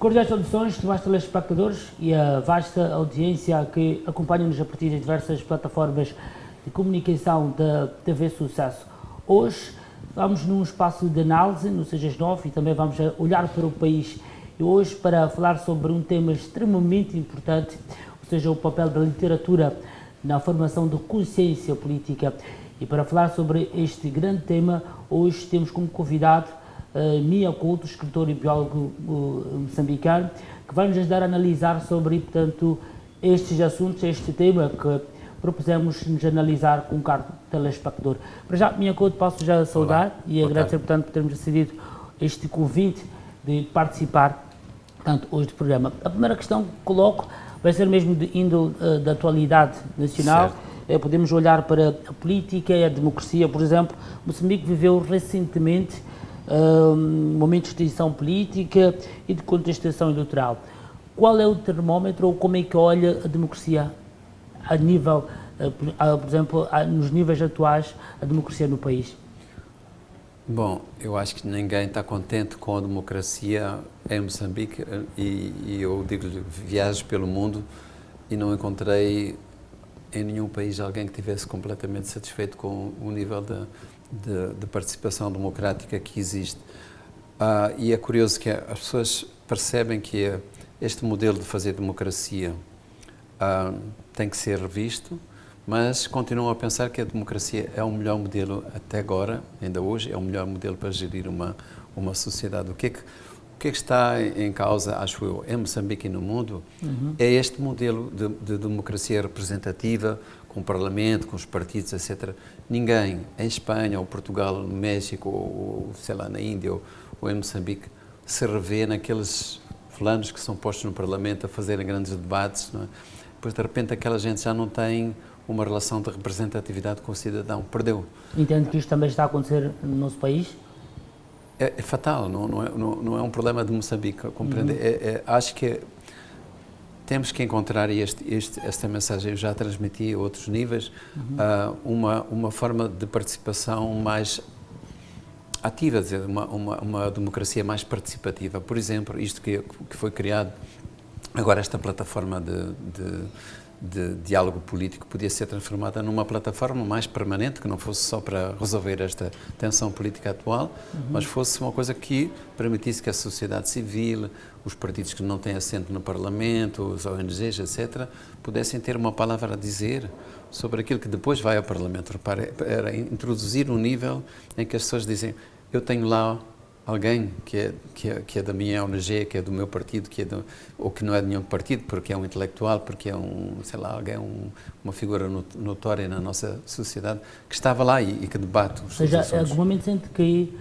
Cordiais saudações, estimados telespectadores e a vasta audiência que acompanha-nos a partir de diversas plataformas de comunicação da TV Sucesso. Hoje vamos num espaço de análise no Sejas 9 e também vamos olhar para o país. E hoje para falar sobre um tema extremamente importante, ou seja, o papel da literatura na formação de consciência política. E para falar sobre este grande tema, hoje temos como convidado Mia Couto, escritor e biólogo moçambicano, que vai nos ajudar a analisar sobre, portanto, estes assuntos, este tema que propusemos nos analisar com o caro telespectador. Para já, Mia Couto, posso já saudar e agradecer, portanto, por termos decidido este convite de participar, portanto, hoje do programa. A primeira questão que coloco vai ser mesmo de índole da atualidade nacional. Podemos olhar para a política e a democracia, por exemplo. Moçambique viveu recentemente momentos de tensão política e de contestação eleitoral. Qual é o termómetro ou como é que olha a democracia a nível, por exemplo, nos níveis atuais, a democracia no país? Bom, eu acho que ninguém está contente com a democracia em Moçambique e eu digo-lhe, viajo pelo mundo e não encontrei em nenhum país alguém que estivesse completamente satisfeito com o nível de participação democrática que existe. E é curioso que as pessoas percebem que este modelo de fazer democracia tem que ser revisto, mas continuam a pensar que a democracia é o melhor modelo até agora, ainda hoje, é o melhor modelo para gerir uma sociedade. O que é que está em causa, acho eu, em Moçambique e no mundo, é este modelo de democracia representativa, com o Parlamento, com os partidos, etc. Ninguém, em Espanha, ou Portugal, ou no México, ou sei lá, na Índia, ou em Moçambique, se revê naqueles fulanos que são postos no Parlamento a fazerem grandes debates, não é? Depois, de repente, aquela gente já não tem uma relação de representatividade com o cidadão, perdeu. Entende que isto também está a acontecer no nosso país? É fatal, não é um problema de Moçambique, compreende? Acho que temos que encontrar, esta mensagem eu já transmiti a outros níveis, uma forma de participação mais ativa, dizer, uma democracia mais participativa. Por exemplo, isto que foi criado, agora esta plataforma de diálogo político podia ser transformada numa plataforma mais permanente, que não fosse só para resolver esta tensão política atual, mas fosse uma coisa que permitisse que a sociedade civil, os partidos que não têm assento no Parlamento, os ONGs, etc., pudessem ter uma palavra a dizer sobre aquilo que depois vai ao Parlamento. Repare, era introduzir um nível em que as pessoas dizem, eu tenho lá alguém que é da minha ONG, que é do meu partido, ou que não é de nenhum partido, porque é um intelectual, porque é alguém, uma figura notória na nossa sociedade, que estava lá e que debate os assuntos. Ou seja, em algum momento sente que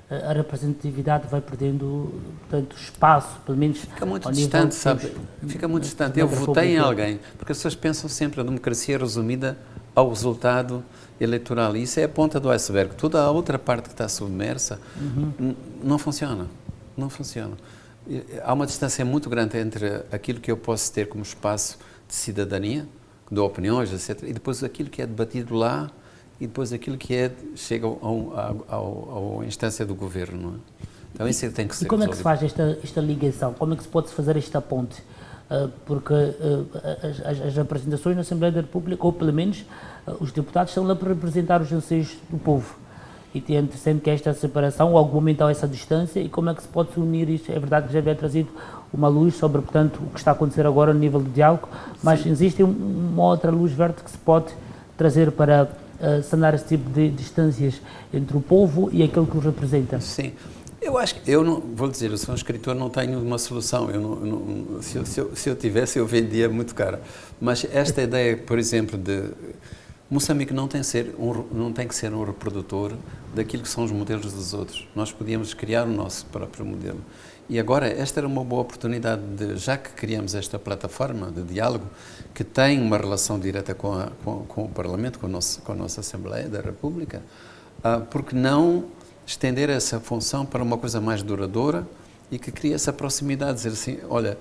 a representatividade vai perdendo, portanto, espaço, pelo menos fica muito distante, sabe? Fica muito distante. Eu votei em alguém, porque as pessoas pensam sempre a democracia resumida ao resultado eleitoral. E isso é a ponta do iceberg. Toda a outra parte que está submersa não funciona. Não funciona. Há uma distância muito grande entre aquilo que eu posso ter como espaço de cidadania, que dou opiniões, etc., e depois aquilo que é debatido lá e depois aquilo que chega à instância do governo. Não é? Então isso tem que ser. E como é que se faz esta ligação? Como é que se pode fazer esta ponte? Porque as representações na Assembleia da República, ou pelo menos os deputados, estão lá para representar os anseios do povo. E sendo que esta separação, ou algum momento há essa distância, e como é que se pode unir isto? É verdade que já havia trazido uma luz sobre, portanto, o que está a acontecer agora no nível do diálogo, mas sim, existe uma outra luz verde que se pode trazer para sanar esse tipo de distâncias entre o povo e aquele que o representa. Sim. Eu acho que, eu não, vou dizer, eu sou um escritor, não tenho uma solução, se eu tivesse eu vendia muito caro, mas esta ideia, por exemplo, de Moçambique não tem que ser um reprodutor daquilo que são os modelos dos outros, nós podíamos criar o nosso próprio modelo, e agora esta era uma boa oportunidade já que criamos esta plataforma de diálogo, que tem uma relação direta com o Parlamento, com a nossa Assembleia da República, porque não estender essa função para uma coisa mais duradoura e que cria essa proximidade, dizer assim, olha,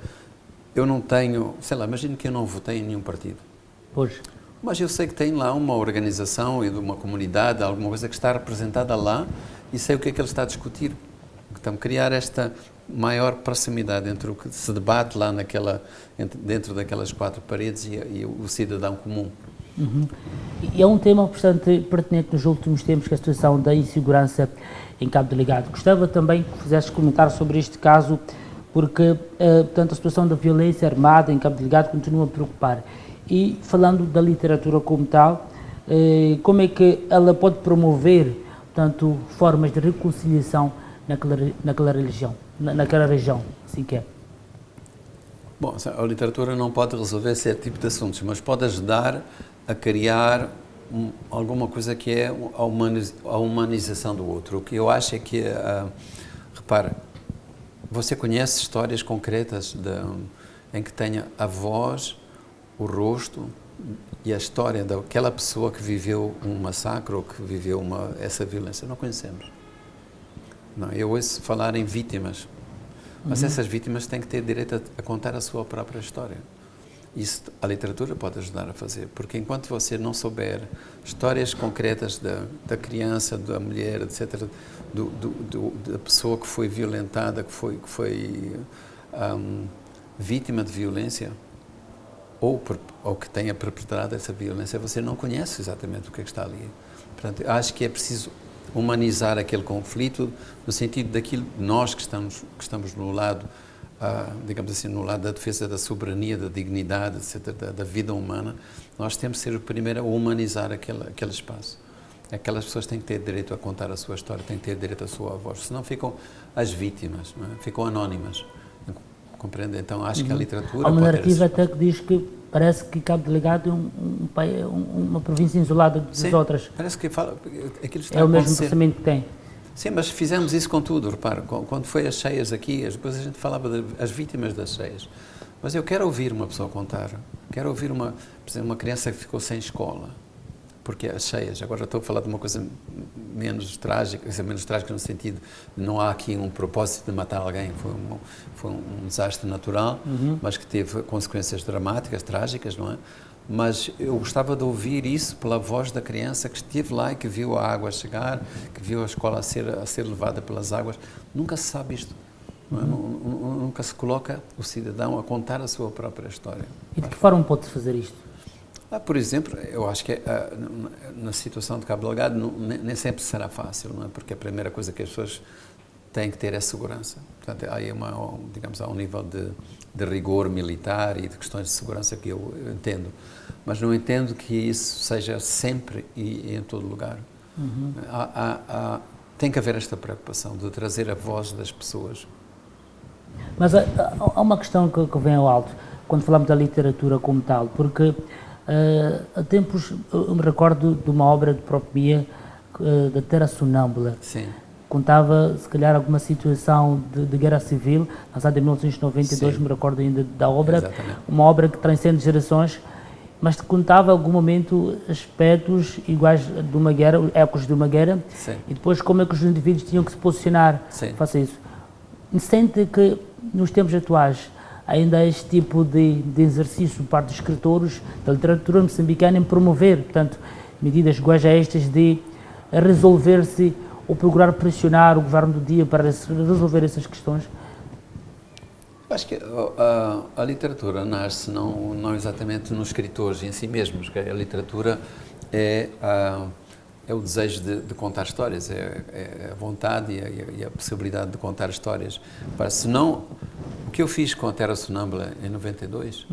eu não tenho, sei lá, imagino que eu não votei em nenhum partido. Pois. Mas eu sei que tem lá uma organização e de uma comunidade, alguma coisa que está representada lá e sei o que é que ele está a discutir. Então, criar maior proximidade entre o que se debate lá dentro daquelas quatro paredes e o cidadão comum. Uhum. E é um tema bastante pertinente nos últimos tempos, que é a situação da insegurança em Cabo Delgado. Gostava também que fizesses comentar sobre este caso, porque portanto, a situação da violência armada em Cabo Delgado continua a preocupar. E falando da literatura como tal, como é que ela pode promover, portanto, formas de reconciliação naquela região, assim que é? Bom, a literatura não pode resolver esse tipo de assuntos, mas pode ajudar a criar alguma coisa que é a humanização do outro. O que eu acho é que, repara, você conhece histórias concretas em que tenha a voz, o rosto e a história daquela pessoa que viveu um massacre ou que viveu essa violência? Não conhecemos. Não, eu ouço falar em vítimas, mas essas vítimas têm que ter direito a contar a sua própria história. Isso a literatura pode ajudar a fazer, porque enquanto você não souber histórias concretas da criança, da mulher, etc., da pessoa que foi violentada, que foi vítima de violência, ou que tenha perpetrado essa violência, você não conhece exatamente o que está ali. Portanto, acho que é preciso humanizar aquele conflito, no sentido daquilo, nós que estamos no lado, digamos assim, no lado da defesa da soberania, da dignidade, etc., da vida humana, nós temos de ser o primeiro a humanizar aquele espaço. Aquelas pessoas têm que ter direito a contar a sua história, têm que ter direito à sua voz, senão ficam as vítimas, não é? Ficam anónimas. Compreende? Então acho que a literatura... Há uma narrativa até que diz que parece que Cabo Delgado é uma província isolada das outras. Parece que aquilo está é o mesmo pensamento que tem. Sim, mas fizemos isso com tudo, repara, quando foi as cheias aqui, depois a gente falava das vítimas das cheias. Mas eu quero ouvir uma pessoa contar, quero ouvir por exemplo, uma criança que ficou sem escola, porque as cheias, agora estou a falar de uma coisa menos trágica no sentido de não há aqui um propósito de matar alguém, foi um desastre natural, mas que teve consequências dramáticas, trágicas, não é? Mas eu gostava de ouvir isso pela voz da criança que esteve lá e que viu a água chegar, que viu a escola a ser levada pelas águas. Nunca se sabe isto. Não é? Nunca se coloca o cidadão a contar a sua própria história. E de que forma pode-se fazer isto? Por exemplo, eu acho que na situação de Cabo Delgado nem sempre será fácil, não é? Porque a primeira coisa que as pessoas têm que ter é segurança. Portanto, há um nível de rigor militar e de questões de segurança que eu entendo. Mas não entendo que isso seja sempre e em todo lugar. Tem que haver esta preocupação de trazer a voz das pessoas. Mas há uma questão que vem ao alto, quando falamos da literatura como tal, porque há tempos eu me recordo de uma obra de Propia da Terra Sonâmbula. Sim. Contava, se calhar, alguma situação de guerra civil, lançada em 1992, me recordo ainda da obra. Exatamente. Uma obra que transcende gerações, mas contava, em algum momento, aspectos iguais de uma guerra, ecos de uma guerra, Sim. E depois como é que os indivíduos tinham que se posicionar face a isso. Sente que, nos tempos atuais, ainda há este tipo de exercício por parte dos escritores da literatura moçambicana em promover, portanto, medidas iguais a estas de resolver-se ou procurar pressionar o governo do dia para resolver essas questões? Acho que a literatura nasce não exatamente nos escritores em si mesmos. A literatura é o desejo de contar histórias, é a vontade e a possibilidade de contar histórias. Senão, o que eu fiz com a Terra Sonâmbula em 92,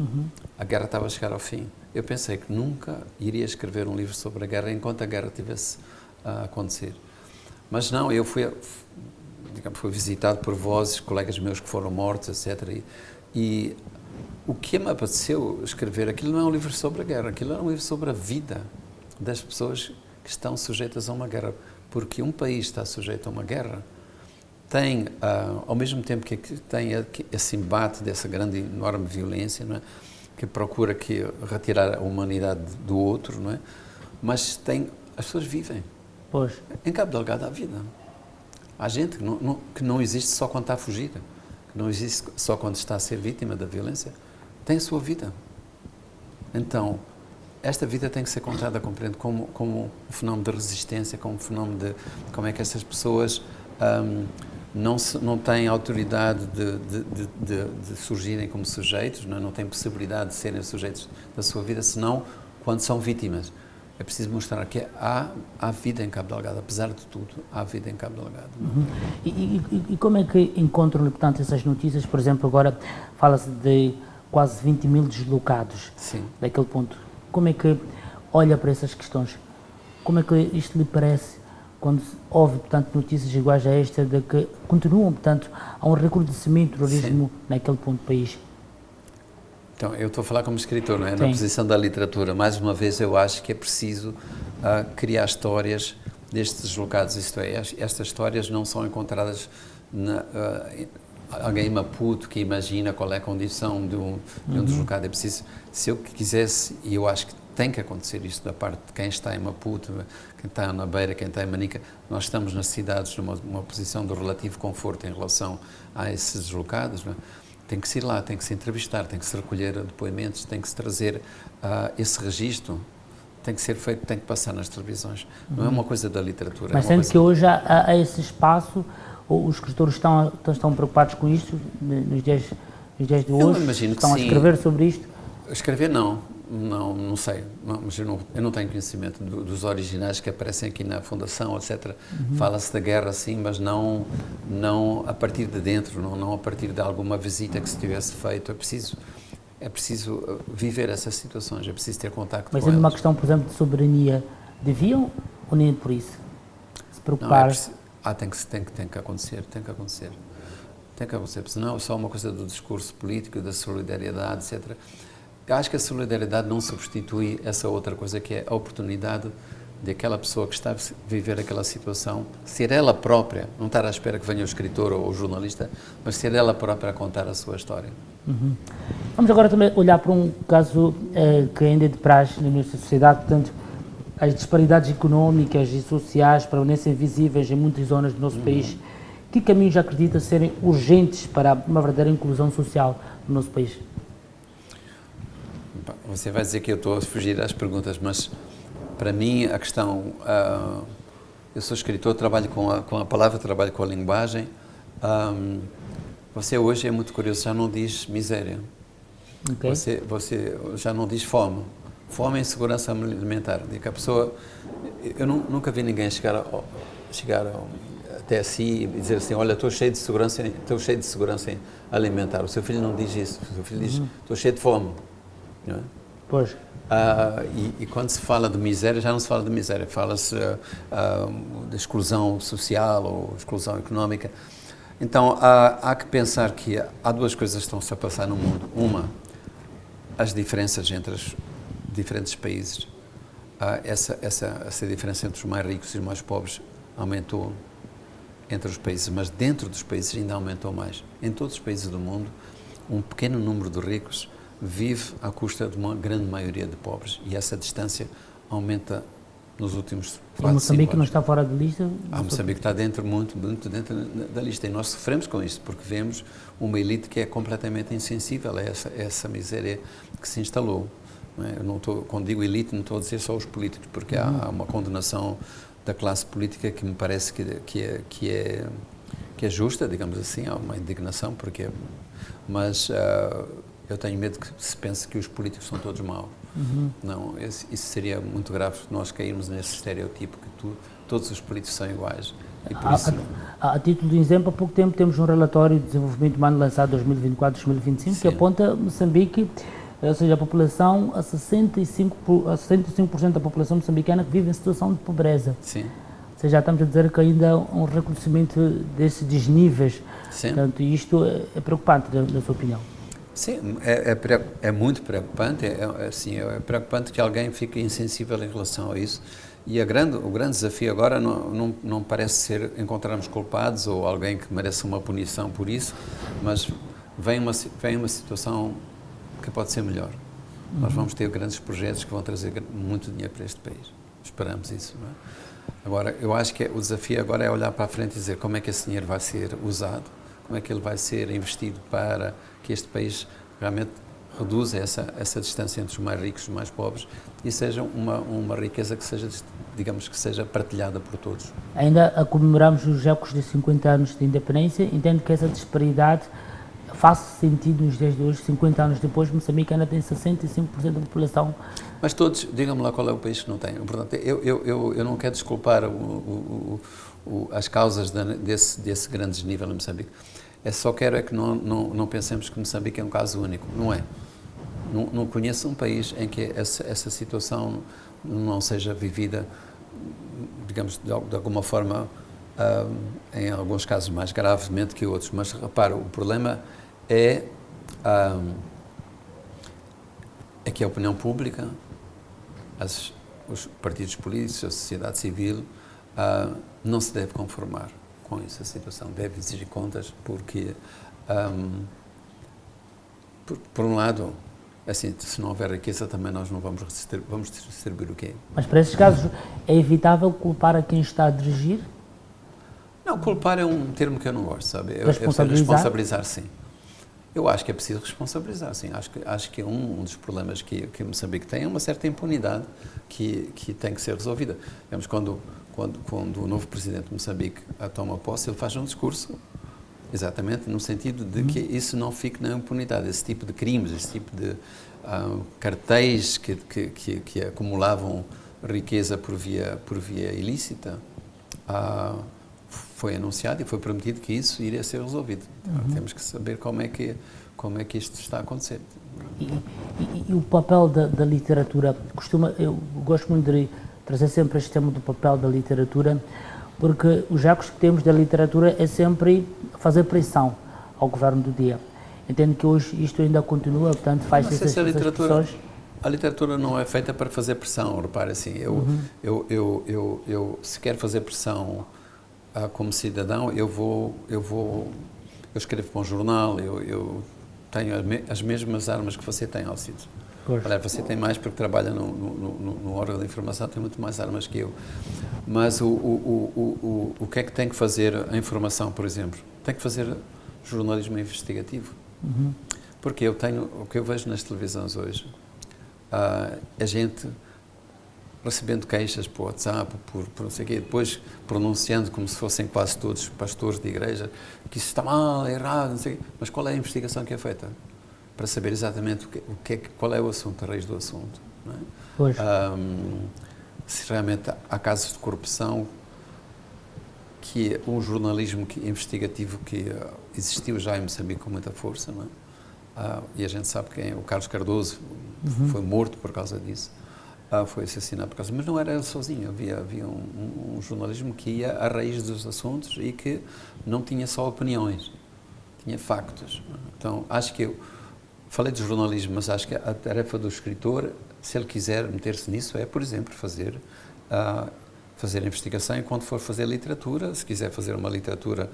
a guerra estava a chegar ao fim. Eu pensei que nunca iria escrever um livro sobre a guerra enquanto a guerra estivesse a acontecer. Mas não, eu fui visitado por vozes, colegas meus que foram mortos, etc. E o que me apeteceu escrever, aquilo não é um livro sobre a guerra, aquilo é um livro sobre a vida das pessoas que estão sujeitas a uma guerra. Porque um país está sujeito a uma guerra, tem, ao mesmo tempo que tem esse embate dessa grande, enorme violência, não é? Que procura retirar a humanidade do outro, não é? Mas as pessoas vivem. Pois. Em Cabo Delgado há vida. Há gente que não existe só quando está a fugir, que não existe só quando está a ser vítima da violência. Tem a sua vida. Então, esta vida tem que ser contada, compreendo, como um fenómeno de resistência, como um fenómeno de como é que essas pessoas não têm autoridade de surgirem como sujeitos, não têm possibilidade de serem sujeitos da sua vida, senão quando são vítimas. É preciso mostrar que há vida em Cabo Delgado, apesar de tudo, há vida em Cabo Delgado. Uhum. E como é que encontram, portanto, essas notícias? Por exemplo, agora fala-se de quase 20 mil deslocados. Sim. Daquele ponto. Como é que olha para essas questões? Como é que isto lhe parece quando houve, portanto, notícias iguais a esta de que continuam, portanto, há um recrudescimento do terrorismo naquele ponto do país? Então, eu estou a falar como escritor, não é? Sim. Na posição da literatura. Mais uma vez, eu acho que é preciso criar histórias destes deslocados. Isto é, estas histórias não são encontradas alguém em Maputo que imagina qual é a condição de um deslocado. É preciso, se eu quisesse, e eu acho que tem que acontecer isto da parte de quem está em Maputo, quem está na Beira, quem está em Manica, nós estamos nas cidades numa posição de relativo conforto em relação a esses deslocados, não é? Tem que se ir lá, tem que se entrevistar, tem que se recolher depoimentos, tem que se trazer esse registro, tem que ser feito, tem que passar nas televisões. Não é uma coisa da literatura. Mas sendo que hoje há esse espaço, os escritores estão preocupados com isto nos dias de hoje? Imagino estão que a escrever sobre isto? Escrever não sei, mas eu não tenho conhecimento dos originais que aparecem aqui na Fundação, etc. Fala-se da guerra, sim, mas não a partir de dentro, não a partir de alguma visita que se tivesse feito. É preciso viver essas situações, é preciso ter contacto com elas. Mas numa questão, por exemplo, de soberania, deviam ou nem por isso se preocupar? Tem que acontecer, tem que acontecer, porque senão é só uma coisa do discurso político, da solidariedade, etc. Eu acho que a solidariedade não substitui essa outra coisa que é a oportunidade de aquela pessoa que está a viver aquela situação, ser ela própria, não estar à espera que venha o escritor ou o jornalista, mas ser ela própria a contar a sua história. Uhum. Vamos agora também olhar para um caso que ainda é de praxe na nossa sociedade, portanto, as disparidades económicas e sociais permanecem visíveis em muitas zonas do nosso país. Que caminhos acredita serem urgentes para uma verdadeira inclusão social no nosso país? Você vai dizer que eu estou a fugir às perguntas, mas para mim a questão, eu sou escritor, trabalho com a palavra, trabalho com a linguagem. Você hoje é muito curioso, já não diz miséria. Okay. Você já não diz fome. Fome é insegurança alimentar. Que a pessoa, eu nunca vi ninguém chegar até si e dizer assim, olha, estou cheio de segurança alimentar. O seu filho não diz isso. O seu filho diz, estou cheio de fome. Não é? Pois. E quando se fala de miséria, já não se fala de miséria, fala-se de exclusão social ou exclusão económica. Então, há que pensar que há duas coisas que estão-se a passar no mundo. Uma, as diferenças entre os diferentes países. Essa diferença entre os mais ricos e os mais pobres aumentou entre os países, mas dentro dos países ainda aumentou mais. Em todos os países do mundo, um pequeno número de ricos vive à custa de uma grande maioria de pobres e essa distância aumenta nos últimos 4 anos. Moçambique não está fora da lista? Moçambique está muito dentro da lista e nós sofremos com isto porque vemos uma elite que é completamente insensível a essa miséria que se instalou. Não é? Quando digo elite, não estou a dizer só os políticos, porque há uma condenação da classe política que me parece que é justa, digamos assim, há uma indignação, mas eu tenho medo que se pense que os políticos são todos maus. Não, isso seria muito grave nós cairmos nesse estereotipo que todos os políticos são iguais. E por isso... a título de exemplo, há pouco tempo temos um relatório de desenvolvimento humano lançado em 2024-2025 que aponta Moçambique, ou seja, a população, a 65% da população moçambicana que vive em situação de pobreza. Sim. Ou seja, estamos a dizer que ainda há um reconhecimento desses desníveis. Sim. Portanto, isto é preocupante, na sua opinião. Sim, é muito preocupante. É preocupante que alguém fique insensível em relação a isso. E o grande desafio agora não parece ser encontrarmos culpados ou alguém que mereça uma punição por isso, mas vem uma situação que pode ser melhor. Nós vamos ter grandes projetos que vão trazer muito dinheiro para este país. Esperamos isso, não é? Agora, eu acho que o desafio agora é olhar para a frente e dizer como é que esse dinheiro vai ser usado, como é que ele vai ser investido para que este país realmente reduza essa distância entre os mais ricos e os mais pobres e seja uma riqueza que seja, digamos, que seja partilhada por todos. Ainda a comemoramos os épocos de 50 anos de independência, entendo que essa disparidade faz sentido nos dias de hoje, 50 anos depois, Moçambique ainda tem 65% da população. Mas todos, digam-me lá qual é o país que não tem. Portanto, eu não quero desculpar as causas desse grande desnível em Moçambique. Só quero é que não pensemos que Moçambique é um caso único. Não é. Não conheço um país em que essa situação não seja vivida, digamos, de alguma forma, em alguns casos mais gravemente que outros. Mas, repara, o problema é que a opinião pública, os partidos políticos, a sociedade civil, não se deve conformar com essa situação. Deve exigir contas porque, por um lado, assim, se não houver riqueza também nós não vamos distribuir o quê? Mas para esses casos é evitável culpar a quem está a dirigir? Não, culpar é um termo que eu não gosto, sabe? Responsabilizar, sim. Eu acho que é preciso responsabilizar, sim. Acho que um dos problemas que Moçambique tem é uma certa impunidade que tem que ser resolvida. Vemos quando o novo presidente de Moçambique toma posse, ele faz um discurso exatamente no sentido de que isso não fique na impunidade. Esse tipo de crimes, esse tipo de cartéis que acumulavam riqueza por via ilícita, foi anunciado e foi prometido que isso iria ser resolvido. Temos que saber como é que isto está a acontecer. E o papel da literatura, eu gosto muito de trazer sempre este tema do papel da literatura, porque os ecos que temos da literatura é sempre fazer pressão ao governo do dia. Entendo que hoje isto ainda continua, portanto faz essas pressões. A literatura não é feita para fazer pressão, repare assim, eu se quero fazer pressão como cidadão, eu escrevo para um jornal, eu tenho as mesmas armas que você tem, Alcides. Olha, você tem mais porque trabalha no órgão de informação, tem muito mais armas que eu. Mas o que é que tem que fazer a informação, por exemplo? Tem que fazer jornalismo investigativo. Porque o que eu vejo nas televisões hoje, a gente recebendo queixas por WhatsApp, por não sei o quê, depois pronunciando como se fossem quase todos pastores de igreja, que isso está mal, é errado, não sei o quê. Mas qual é a investigação que é feita? Para saber exatamente qual é o assunto, a raiz do assunto. Não é? Se realmente há casos de corrupção, que é um jornalismo investigativo que existiu já em Moçambique com muita força, não é? E a gente sabe quem o Carlos Cardoso foi morto por causa disso. Foi assassinado por causa, mas não era ele sozinho, havia um jornalismo que ia à raiz dos assuntos e que não tinha só opiniões, tinha factos. Então, acho que eu falei de jornalismo, mas acho que a tarefa do escritor, se ele quiser meter-se nisso, é, por exemplo, fazer investigação, e quando for fazer literatura, se quiser fazer uma literatura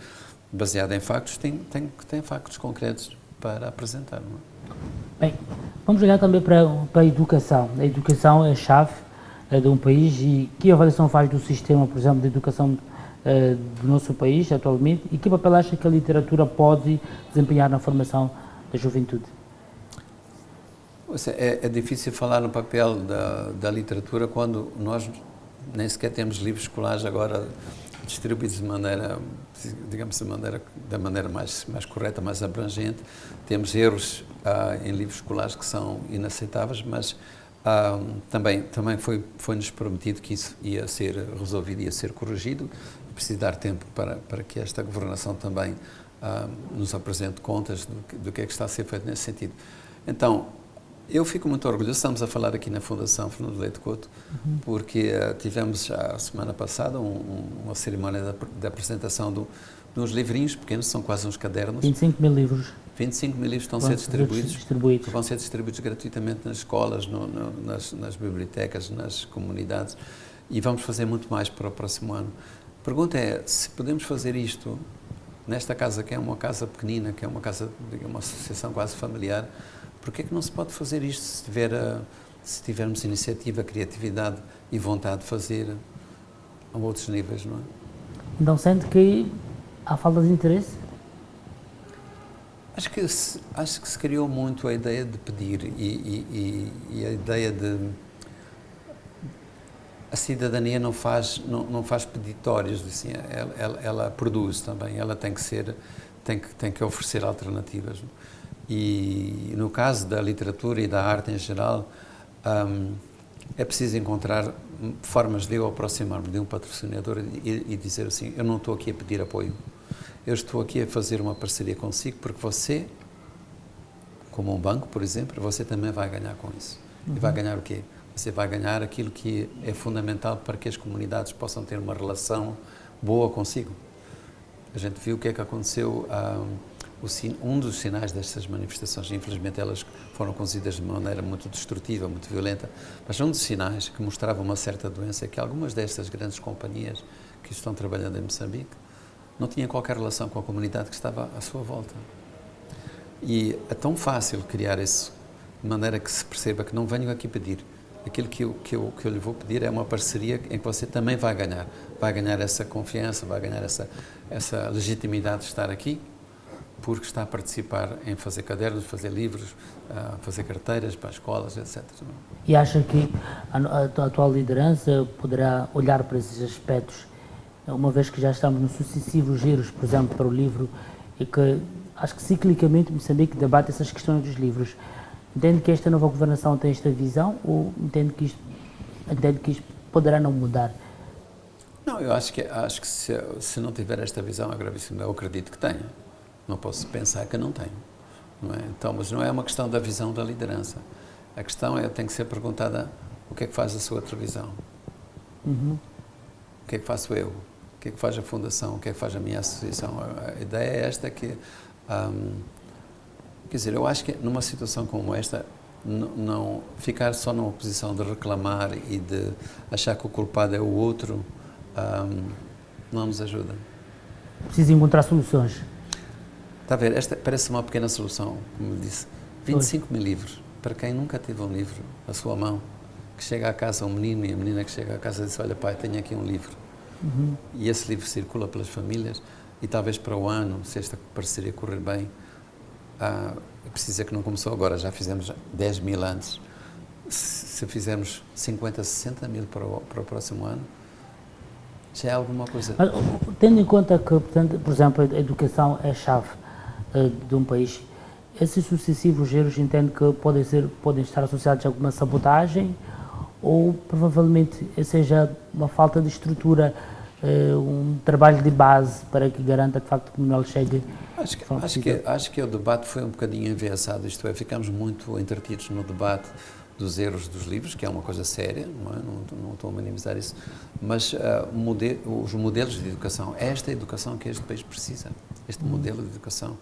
baseada em factos, tem factos concretos para apresentar. Não é? Bem, vamos olhar também para a educação. A educação é a chave de um país, e que avaliação faz do sistema, por exemplo, de educação do nosso país atualmente, e que papel acha que a literatura pode desempenhar na formação da juventude? É difícil falar no papel da literatura quando nós nem sequer temos livros escolares agora distribuídos de maneira, digamos, da maneira mais correta, mais abrangente. Temos erros em livros escolares que são inaceitáveis, mas também foi-nos prometido que isso ia ser resolvido, ia ser corrigido. Preciso dar tempo para que esta governação também nos apresente contas do que é que está a ser feito nesse sentido. Então, eu fico muito orgulhoso, estamos a falar aqui na Fundação Fernando Leite Couto, porque tivemos a semana passada uma cerimónia de apresentação de uns livrinhos pequenos, são quase uns cadernos. 25 mil livros. 25 mil livros estão a ser distribuídos, que vão ser distribuídos gratuitamente nas escolas, nas bibliotecas, nas comunidades, e vamos fazer muito mais para o próximo ano. A pergunta é, se podemos fazer isto nesta casa, que é uma casa pequenina, que é uma casa, uma associação quase familiar, porque é que não se pode fazer isto se tivermos iniciativa, criatividade e vontade de fazer a outros níveis, não é? Então sente que há falta de interesse? Acho que se criou muito a ideia de pedir e a ideia de... A cidadania não faz peditórios, assim, ela produz também, ela tem que oferecer alternativas. E no caso da literatura e da arte em geral, é preciso encontrar formas de eu aproximar-me de um patrocinador e dizer assim, eu não estou aqui a pedir apoio, eu estou aqui a fazer uma parceria consigo porque você, como um banco, por exemplo, você também vai ganhar com isso. E vai ganhar o quê? Você vai ganhar aquilo que é fundamental para que as comunidades possam ter uma relação boa consigo. A gente viu o que é que aconteceu, um dos sinais destas manifestações, infelizmente elas foram conduzidas de maneira muito destrutiva, muito violenta, mas um dos sinais que mostrava uma certa doença é que algumas destas grandes companhias que estão trabalhando em Moçambique não tinham qualquer relação com a comunidade que estava à sua volta. E é tão fácil criar isso, de maneira que se perceba que não venho aqui pedir. Aquilo que eu lhe vou pedir é uma parceria em que você também vai ganhar essa confiança, vai ganhar essa legitimidade de estar aqui, porque está a participar em fazer cadernos, fazer livros, fazer carteiras para as escolas, etc. E acha que a atual liderança poderá olhar para esses aspectos, uma vez que já estamos nos sucessivos giros, por exemplo, para o livro, e que acho que ciclicamente Moçambique debate essas questões dos livros. Entende que esta nova governação tem esta visão ou entende que isto poderá não mudar? Não, eu acho que se não tiver esta visão é gravíssimo. Eu acredito que tenha. Não posso pensar que não tenho. Não é? Então, mas não é uma questão da visão da liderança. A questão tem que ser perguntada o que é que faz a sua televisão? O que é que faço eu? O que é que faz a Fundação? O que é que faz a minha associação? A ideia é esta que... quer dizer, eu acho que numa situação como esta, não ficar só numa posição de reclamar e de achar que o culpado é o outro, não nos ajuda. Precisa encontrar soluções. Está a ver, esta parece uma pequena solução, como eu disse. 25 mil livros. Para quem nunca teve um livro à sua mão, que chega à casa, um menino e a menina que chega à casa diz, olha pai, tenho aqui um livro. E esse livro circula pelas famílias e talvez para o ano, se esta parceria correr bem, é preciso dizer que não começou agora, já fizemos 10 mil antes. Se fizermos 50, 60 mil para o próximo ano, já é alguma coisa. Mas, tendo em conta que, portanto, por exemplo, a educação é a chave de um país, esses sucessivos erros entendo que podem estar associados a alguma sabotagem ou provavelmente seja uma falta de estrutura, um trabalho de base para que garanta que de facto o Manuel chegue. Acho que o debate foi um bocadinho enviesado, isto é, ficamos muito entretidos no debate dos erros dos livros, que é uma coisa séria, não estou a minimizar isso, mas os modelos de educação, é esta educação que este país precisa, este modelo de educação,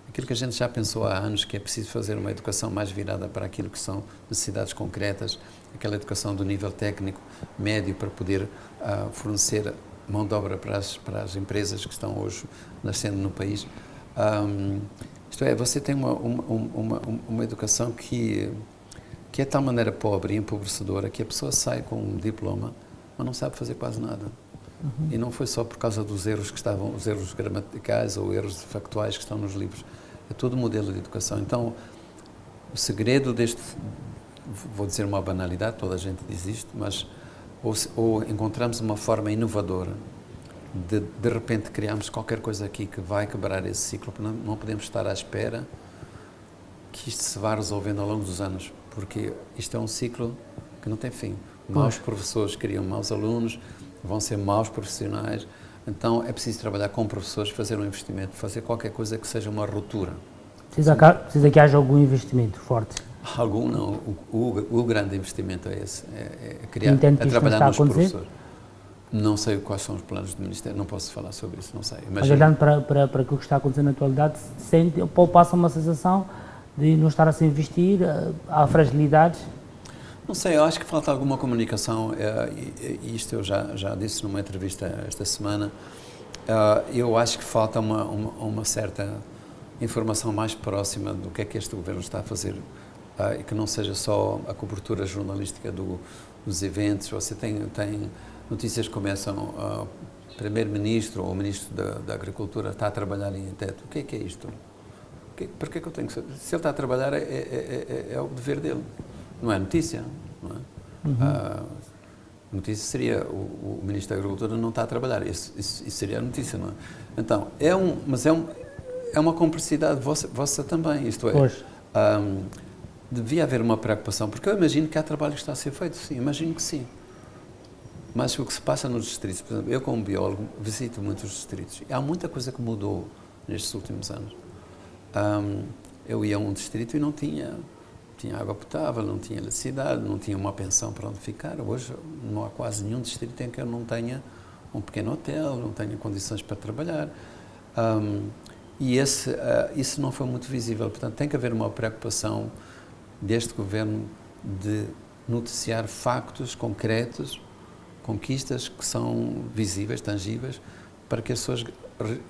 aquilo que a gente já pensou há anos, que é preciso fazer uma educação mais virada para aquilo que são necessidades concretas, aquela educação do nível técnico médio para poder fornecer mão de obra para as empresas que estão hoje nascendo no país. Isto é, você tem uma educação que é de tal maneira pobre e empobrecedora que a pessoa sai com um diploma, mas não sabe fazer quase nada. E não foi só por causa dos erros que estavam, os erros gramaticais ou erros factuais que estão nos livros. É todo o modelo de educação. Então, o segredo deste, vou dizer uma banalidade, toda a gente diz isto, mas ou encontramos uma forma inovadora de repente criamos qualquer coisa aqui que vai quebrar esse ciclo, não podemos estar à espera que isto se vá resolvendo ao longo dos anos, porque isto é um ciclo que não tem fim. Maus professores criam maus alunos, vão ser maus profissionais, então é preciso trabalhar com professores, fazer um investimento, fazer qualquer coisa que seja uma ruptura. Precisa que haja algum investimento forte? Algum não, o grande investimento é esse, é criar, é trabalhar nos professores. Não sei quais são os planos do Ministério, não posso falar sobre isso, não sei. Mas olhando para aquilo que está acontecendo na atualidade, passa uma sensação de não estar a se investir, há fragilidades? Não sei, eu acho que falta alguma comunicação, e isto eu já disse numa entrevista esta semana, eu acho que falta uma certa informação mais próxima do que é que este governo está a fazer, e que não seja só a cobertura jornalística dos eventos. Você tem notícias que começam, o primeiro-ministro ou o ministro da Agricultura está a trabalhar em teto. O que é isto? Porque que eu tenho que saber? Se ele está a trabalhar, é o dever dele. Não é notícia. Não é? A notícia seria o Ministro da Agricultura não está a trabalhar. Isso seria a notícia, não é? Então, é uma complexidade vossa também. Isto é, devia haver uma preocupação, porque eu imagino que há trabalho que está a ser feito, sim, imagino que sim. Mas o que se passa nos distritos, por exemplo, eu como biólogo visito muitos distritos e há muita coisa que mudou nestes últimos anos. Eu ia a um distrito e não tinha água potável, não tinha eletricidade, não tinha uma pensão para onde ficar. Hoje não há quase nenhum distrito em que eu não tenha um pequeno hotel, não tenha condições para trabalhar. E isso não foi muito visível. Portanto, tem que haver uma preocupação deste governo de noticiar factos concretos, conquistas que são visíveis, tangíveis, para que as pessoas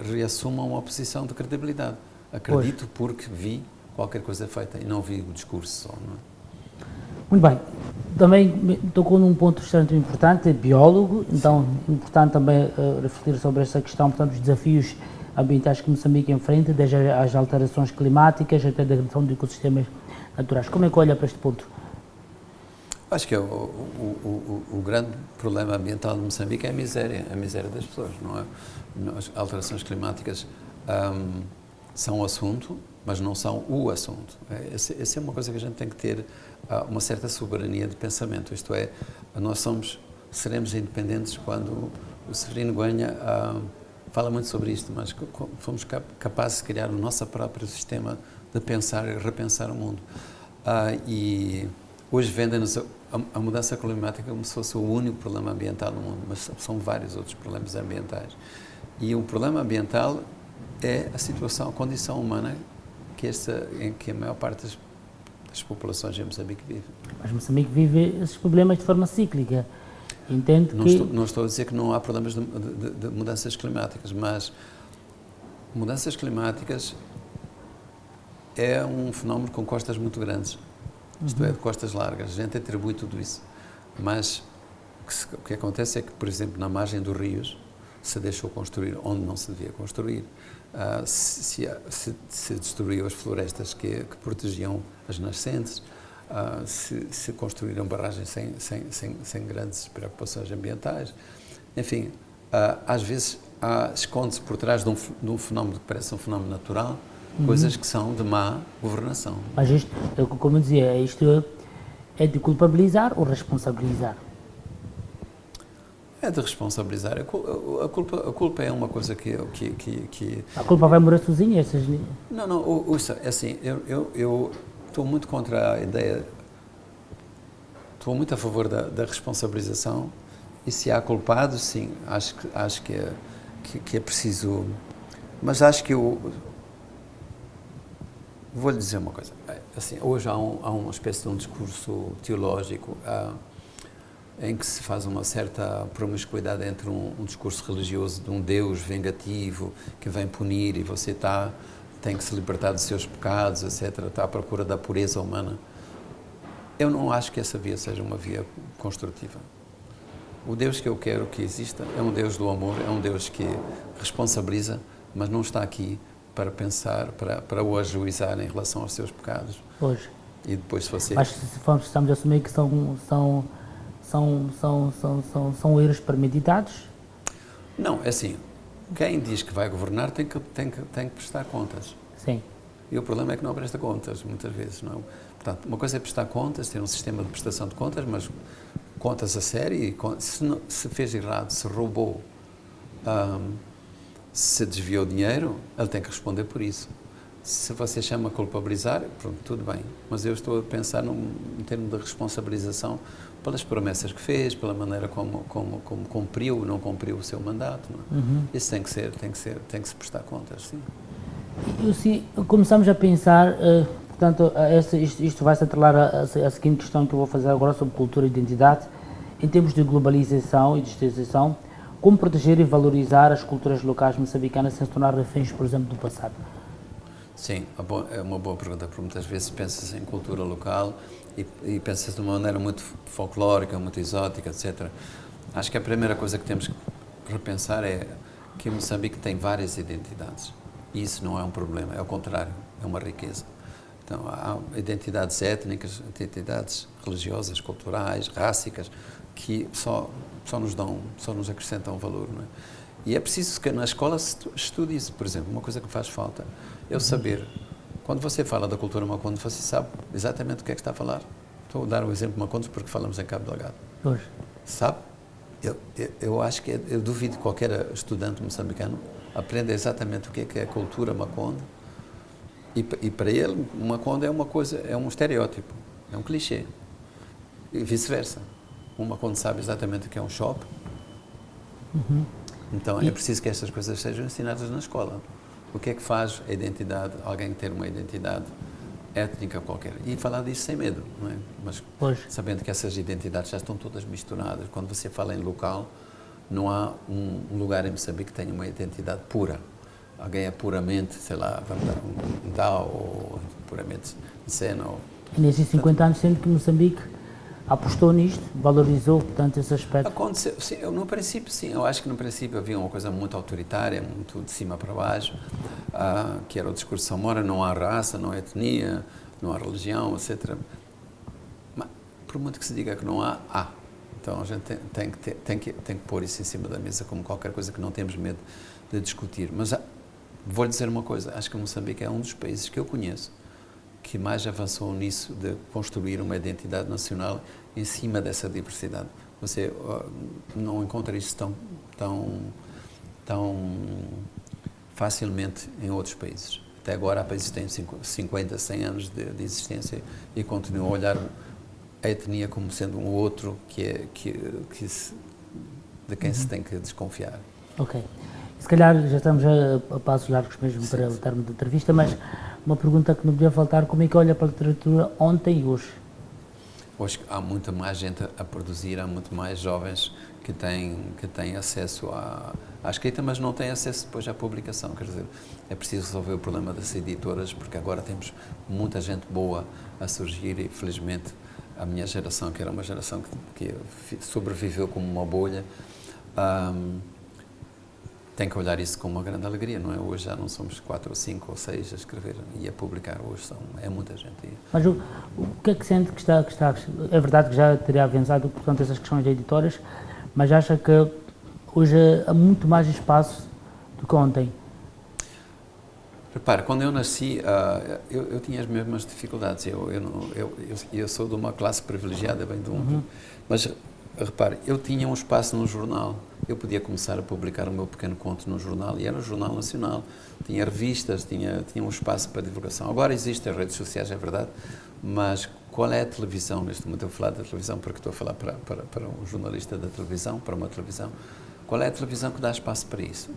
reassumam uma posição de credibilidade. Acredito porque vi qualquer coisa feita e não vi o discurso só. Não é? Muito bem. Também tocou num ponto extremamente importante, é biólogo, então importante também refletir sobre essa questão, portanto, os desafios ambientais que Moçambique enfrenta, desde as alterações climáticas até a degradação de ecossistemas naturais. Como é que olha para este ponto? Acho que o grande problema ambiental de Moçambique é a miséria das pessoas, não é? As alterações climáticas são um assunto, mas não são o assunto. Essa é uma coisa que a gente tem que ter uma certa soberania de pensamento, isto é, nós seremos independentes quando o Severino Goenha fala muito sobre isto, mas fomos capazes de criar o nosso próprio sistema de pensar e repensar o mundo. E hoje vendem-nos a mudança climática como se fosse o único problema ambiental no mundo, mas são vários outros problemas ambientais. E o problema ambiental é a situação, a condição humana em que a maior parte das populações em Moçambique vive. Mas Moçambique vive esses problemas de forma cíclica. Entendo não estou a dizer que não há problemas de mudanças climáticas, mas mudanças climáticas é um fenómeno com costas muito grandes. Isto é, de costas largas. A gente atribui tudo isso. Mas o que acontece é que, por exemplo, na margem dos rios, se deixou construir onde não se devia construir, se destruiu as florestas que protegiam as nascentes, se construíram barragens sem grandes preocupações ambientais. Enfim, às vezes esconde-se por trás de um fenómeno que parece um fenómeno natural, coisas que são de má governação. Mas isto, como eu dizia, isto é de culpabilizar ou responsabilizar? É de responsabilizar. A culpa é uma coisa que... A culpa vai morar sozinha? Não, é assim, eu estou muito contra a ideia, estou muito a favor da responsabilização e se há culpados, sim, acho que é preciso, mas acho que vou-lhe dizer uma coisa, assim, hoje há uma espécie de um discurso teológico em que se faz uma certa promiscuidade entre um discurso religioso de um Deus vingativo que vem punir e você tem que se libertar dos seus pecados, etc., está à procura da pureza humana. Eu não acho que essa via seja uma via construtiva. O Deus que eu quero que exista é um Deus do amor, é um Deus que responsabiliza, mas não está aqui para pensar, para o ajuizar em relação aos seus pecados. Hoje. E depois se você... Mas se estamos a assumir que são erros premeditados? Não, é assim, quem diz que vai governar tem que prestar contas. Sim. E o problema é que não presta contas, muitas vezes. Não. Portanto, uma coisa é prestar contas, ter um sistema de prestação de contas, mas contas a sério, e se fez errado, se roubou, se desviou dinheiro, ele tem que responder por isso. Se você chama culpabilizar, pronto, tudo bem. Mas eu estou a pensar em termos de responsabilização pelas promessas que fez, pela maneira como cumpriu ou não cumpriu o seu mandato. Não? Isso tem que se prestar contas, sim. E se começamos a pensar, portanto, isto vai se atrelar a seguinte questão que eu vou fazer agora sobre cultura e identidade, em termos de globalização e digitalização, como proteger e valorizar as culturas locais moçambicanas sem se tornar reféns, por exemplo, do passado? Sim, é uma boa pergunta, porque muitas vezes pensas em cultura local e pensas de uma maneira muito folclórica, muito exótica, etc. Acho que a primeira coisa que temos que repensar é que Moçambique tem várias identidades. E isso não é um problema, é o contrário. é uma riqueza. Então, há identidades étnicas, identidades religiosas, culturais, rássicas, que só nos acrescentam valor, não é? E é preciso que na escola se estude isso. Por exemplo, uma coisa que faz falta é o saber. Quando você fala da cultura Maconde, você sabe exatamente o que é que está a falar. Estou a dar o exemplo de Maconde porque falamos em Cabo Delgado. Pois. Sabe? Eu acho que, eu duvido que qualquer estudante moçambicano aprenda exatamente o que é a cultura Maconde. E para ele, Maconde é uma coisa, é um estereótipo, é um clichê. E vice-versa. O Maconde sabe exatamente o que é um shopping. Então é preciso que estas coisas sejam ensinadas na escola. O que é que faz a identidade, alguém ter uma identidade étnica qualquer? E falar disso sem medo, não é? Mas sabendo que essas identidades já estão todas misturadas. Quando você fala em local, não há um lugar em Moçambique que tenha uma identidade pura. Alguém é puramente, sei lá, um Dao, ou puramente Sena. E nesses 50 anos, sendo que Moçambique apostou nisto, valorizou, portanto, esse aspecto? Aconteceu, sim, no princípio, sim. Eu acho que no princípio havia uma coisa muito autoritária, muito de cima para baixo, que era o discurso de Samora, não há raça, não há etnia, não há religião, etc. Mas, por muito que se diga que não há, há. Então, a gente tem que pôr isso em cima da mesa como qualquer coisa que não temos medo de discutir. Mas vou-lhe dizer uma coisa, acho que Moçambique é um dos países que eu conheço que mais avançou nisso de construir uma identidade nacional em cima dessa diversidade. Você não encontra isso tão facilmente em outros países. Até agora há países que têm 50, 100 anos de existência e continuam a olhar a etnia como sendo um outro de quem se tem que desconfiar. Ok. Se calhar já estamos a passos largos mesmo para o termo da entrevista, mas uma pergunta que não podia faltar: como é que olha para a literatura ontem e hoje? Hoje há muita mais gente a produzir, há muito mais jovens que têm acesso à escrita, mas não têm acesso depois à publicação. Quer dizer, é preciso resolver o problema das editoras, porque agora temos muita gente boa a surgir e, felizmente, a minha geração, que era uma geração que sobreviveu como uma bolha, tem que olhar isso com uma grande alegria, não é? Hoje já não somos 4 ou 5 ou 6 a escrever e a publicar, hoje é muita gente. Mas o que é que sente que está... É verdade que já teria avançado, portanto, essas questões de editoras, mas acha que hoje há muito mais espaço do que ontem? Repare, quando eu nasci, eu tinha as mesmas dificuldades. Eu sou de uma classe privilegiada, bem de um... Mas, repare, eu tinha um espaço no jornal. Eu podia começar a publicar o meu pequeno conto no jornal, e era um jornal nacional. Tinha revistas, tinha um espaço para divulgação. Agora existem as redes sociais, é verdade, mas qual é a televisão? Neste momento eu vou falar da televisão porque estou a falar para um jornalista da televisão, para uma televisão. Qual é a televisão que dá espaço para isso?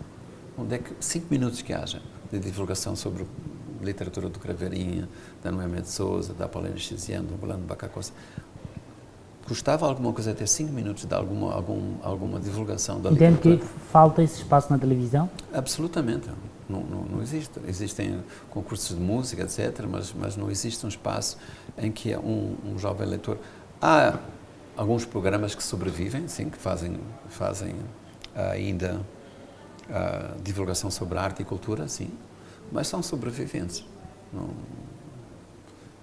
Onde é que 5 minutos que haja de divulgação sobre literatura do Craveirinha, da Noémia de Souza, da Paulina Chiziano, do Rolando Bacacossa? Custava alguma coisa ter 5 minutos de alguma divulgação da literatura? Entende que falta esse espaço na televisão? Absolutamente. Não existe. Existem concursos de música, etc., mas não existe um espaço em que um jovem leitor... Há alguns programas que sobrevivem, sim, que fazem ainda divulgação sobre arte e cultura, sim, mas são sobreviventes.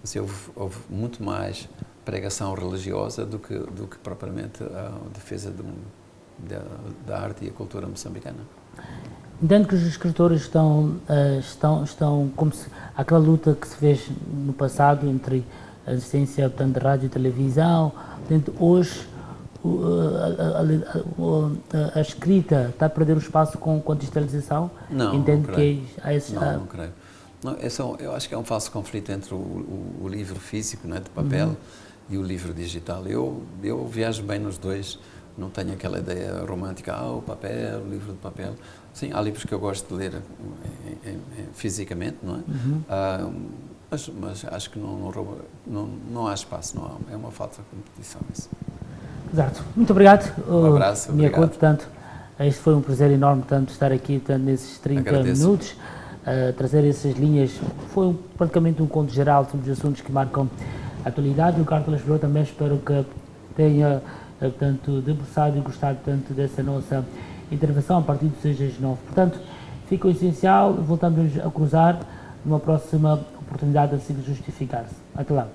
Assim, houve muito mais pregação religiosa do que propriamente a defesa da arte e a cultura moçambicana. Entendo que os escritores estão como se aquela luta que se fez no passado entre a existência, portanto, de rádio e televisão. Portanto, hoje a escrita está a perder o espaço com a digitalização? Não, Entendo não creio. Não creio. Não, eu acho que é um falso conflito entre o livro físico, né, de papel, e o livro digital. Eu viajo bem nos dois, não tenho aquela ideia romântica, o papel, o livro de papel. Sim, há livros que eu gosto de ler fisicamente, não é? Mas acho que não há espaço, é uma falta de competição isso. Exato. Muito obrigado. Um abraço, obrigado. Portanto, este foi um prazer enorme, portanto, estar aqui nesses 30 minutos, trazer essas linhas. Foi praticamente um conto geral sobre os assuntos que marcam a atualidade. O Carlos Lisboa também espero que tenha, portanto, debruçado e gostado, portanto, dessa nossa intervenção a partir do 6 às 9. Portanto, fica o essencial, voltamos a cruzar numa próxima oportunidade assim justificar-se. Até lá.